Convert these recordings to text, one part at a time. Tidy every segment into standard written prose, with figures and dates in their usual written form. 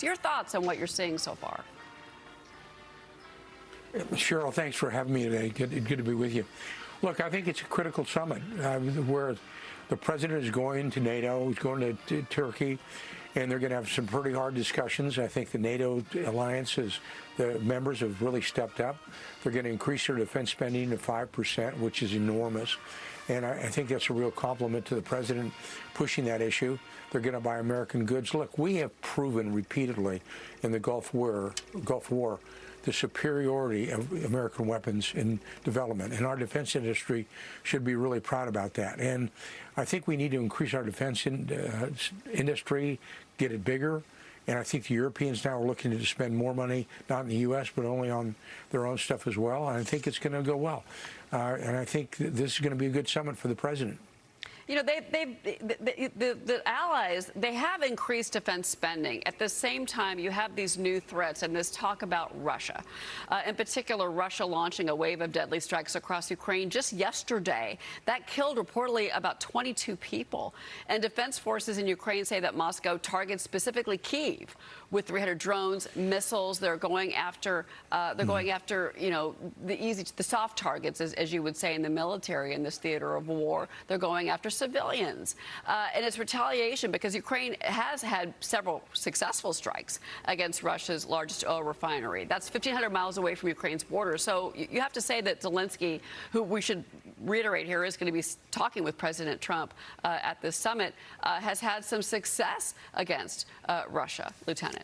Your thoughts on what you're seeing so far? Cheryl, thanks for having me today. Good to be with you. Look, I think it's a critical summit where the president is going to NATO, he's going to Turkey, and they're going to have some pretty hard discussions. I think the NATO alliance, the members have really stepped up. They're going to increase their defense spending to 5%, which is enormous. And I think that's a real compliment to the president pushing that issue. They're going to buy American goods. Look, we have proven repeatedly in the Gulf War the superiority of American weapons in development, and our defense industry should be really proud about that. And I think we need to increase our defense industry, get it bigger. And I think the Europeans now are looking to spend more money, not in the U.S., but only on their own stuff as well. And I think it's going to go well. And I think this is going to be a good summit for the president. You know, the allies, they have increased defense spending. At the same time, you have these new threats and this talk about Russia. In particular, Russia launching a wave of deadly strikes across Ukraine just yesterday. That killed reportedly about 22 people. And defense forces in Ukraine say that Moscow targets specifically Kyiv with 300 drones, missiles. They're going after, you know, the soft targets, as you would say in the military in this theater of war. They're going after civilians. And it's retaliation because Ukraine has had several successful strikes against Russia's largest oil refinery. That's 1,500 miles away from Ukraine's border. So you have to say that Zelensky, who we should reiterate here is going to be talking with President Trump at this summit, has had some success against Russia, Lieutenant.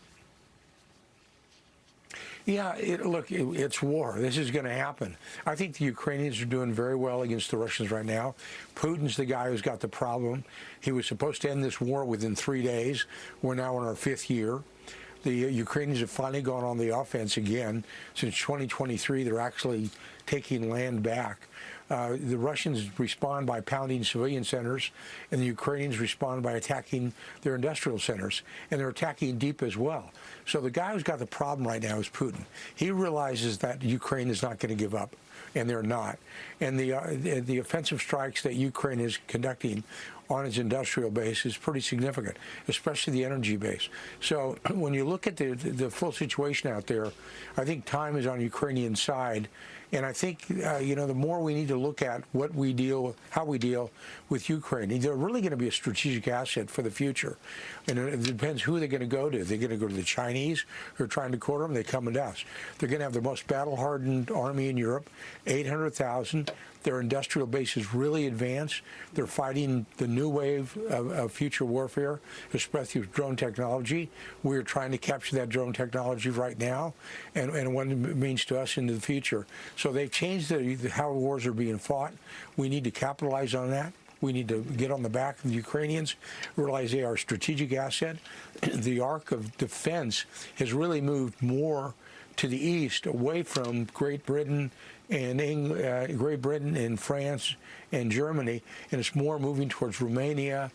Yeah, it's war. This is going to happen. I think the Ukrainians are doing very well against the Russians right now. Putin's the guy who's got the problem. He was supposed to end this war within 3 days. We're now in our 5th year. The Ukrainians have finally gone on the offense again. Since 2023, they're actually taking land back. The Russians respond by pounding civilian centers, and the Ukrainians respond by attacking their industrial centers, and they're attacking deep as well. So the guy who's got the problem right now is Putin. He realizes that Ukraine is not going to give up, and they're not. And the offensive strikes that Ukraine is conducting on its industrial base is pretty significant, especially the energy base. So when you look at the full situation out there, I think time is on Ukrainian side. And I think, you know, the more we need to look at how we deal with Ukraine, they're really going to be a strategic asset for the future. And it depends who they're going to go to. They're going to go to the Chinese who are trying to corner them. They come to us. They're going to have the most battle-hardened army in Europe, 800,000. Their industrial base is really advanced. They're fighting the new wave of future warfare, especially with drone technology. We're trying to capture that drone technology right now and what it means to us into the future. So they've changed how wars are being fought. We need to capitalize on that. We need to get on the back of the Ukrainians, realize they are a strategic asset. The arc of defense has really moved more to the east, away from Great Britain and France and Germany, and it's more moving towards Romania,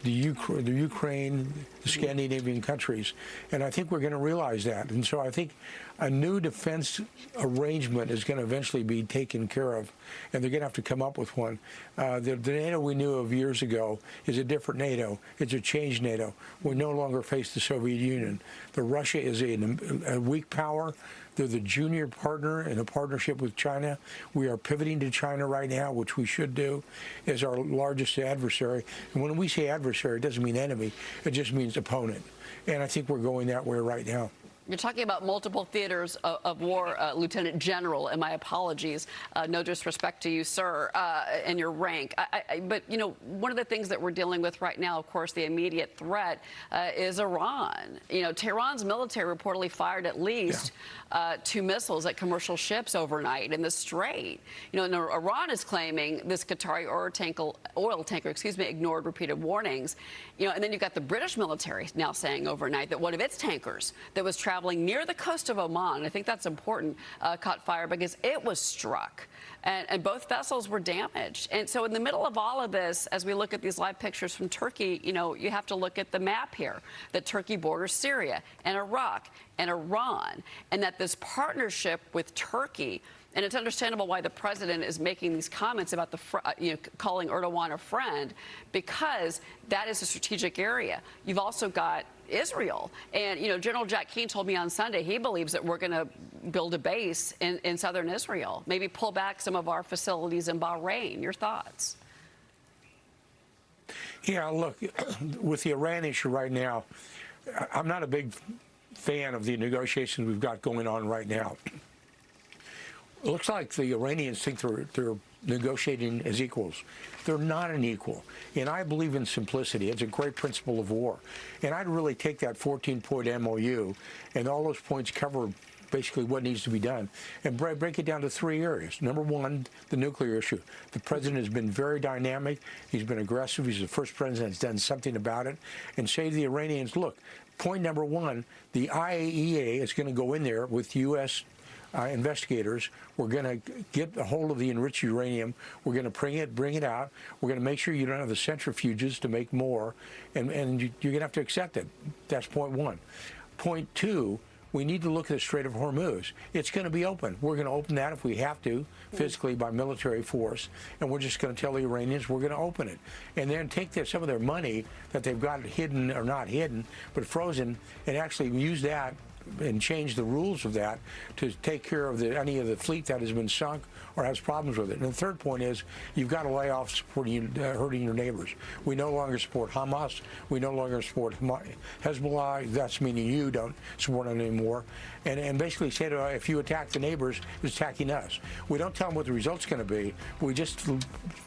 the Ukraine, the Scandinavian countries. And I think we're going to realize that. And so I think a new defense arrangement is going to eventually be taken care of, and they're going to have to come up with one. The NATO we knew of years ago is a different NATO. It's a changed NATO. We no longer face the Soviet Union. Russia is a weak power. They're the junior partner in a partnership with China. We are pivoting to China right now, which we should do, as our largest adversary. And when we say adversary, it doesn't mean enemy. It just means opponent. And I think we're going that way right now. You're talking about multiple theaters of war, Lieutenant General, and my apologies. No disrespect to you, sir, and your rank. But, you know, one of the things that we're dealing with right now, of course, the immediate threat is Iran. You know, Tehran's military reportedly fired at least 2 missiles at commercial ships overnight in the Strait. You know, and Iran is claiming this Qatari oil tanker, ignored repeated warnings. You know, and then you've got the British military now saying overnight that one of its tankers that was traveling near the coast of Oman, I think that's important, caught fire because it was struck. And both vessels were damaged. And so in the middle of all of this, as we look at these live pictures from Turkey, you know, you have to look at the map here, that Turkey borders Syria and Iraq and Iran, and that this partnership with Turkey And it's understandable why the president is making these comments about calling Erdogan a friend, because that is a strategic area. You've also got Israel. And, General Jack Keane told me on Sunday he believes that we're going to build a base in southern Israel, maybe pull back some of our facilities in Bahrain. Your thoughts? Yeah, look, with the Iran issue right now, I'm not a big fan of the negotiations we've got going on right now. It looks like the Iranians think they're negotiating as equals. They're not an equal. And I believe in simplicity. It's a great principle of war. And I'd really take that 14-point MOU, and all those points cover basically what needs to be done, and break it down to 3 areas. Number one, the nuclear issue. The president has been very dynamic. He's been aggressive. He's the first president that's done something about it. And say to the Iranians, look, point number one, the IAEA is going to go in there with U.S. Investigators. We're going to get a hold of the enriched uranium. We're going to bring it out. We're going to make sure you don't have the centrifuges to make more, and you're going to have to accept it. That's point one. Point two, we need to look at the Strait of Hormuz. It's going to be open. We're going to open that if we have to, physically by military force, and we're just going to tell the Iranians we're going to open it. And then take some of their money that they've got hidden, or not hidden, but frozen, and actually use that and change the rules of that to take care of any of the fleet that has been sunk or has problems with it. And the third point is you've got to lay off supporting hurting your neighbors. We no longer support Hamas. We no longer support Hezbollah. That's meaning you don't support them anymore. And basically say to if you attack the neighbors, it's attacking us. We don't tell them what the result's going to be. We just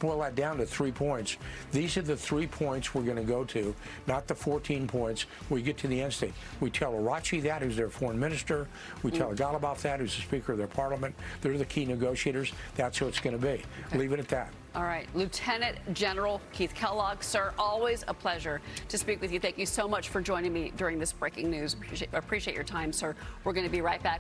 boil that down to 3 points. These are the 3 points we're going to go to, not the 14 points. We get to the end state. We tell Arachi that, who's their foreign minister. We tell Ghalibaf that, who's the speaker of their parliament. They're the key negotiators. That's who it's going to be. Okay. Leave it at that. All right. Lieutenant General Keith Kellogg, sir, always a pleasure to speak with you. Thank you so much for joining me during this breaking news. Appreciate your time, sir. We're going to be right back.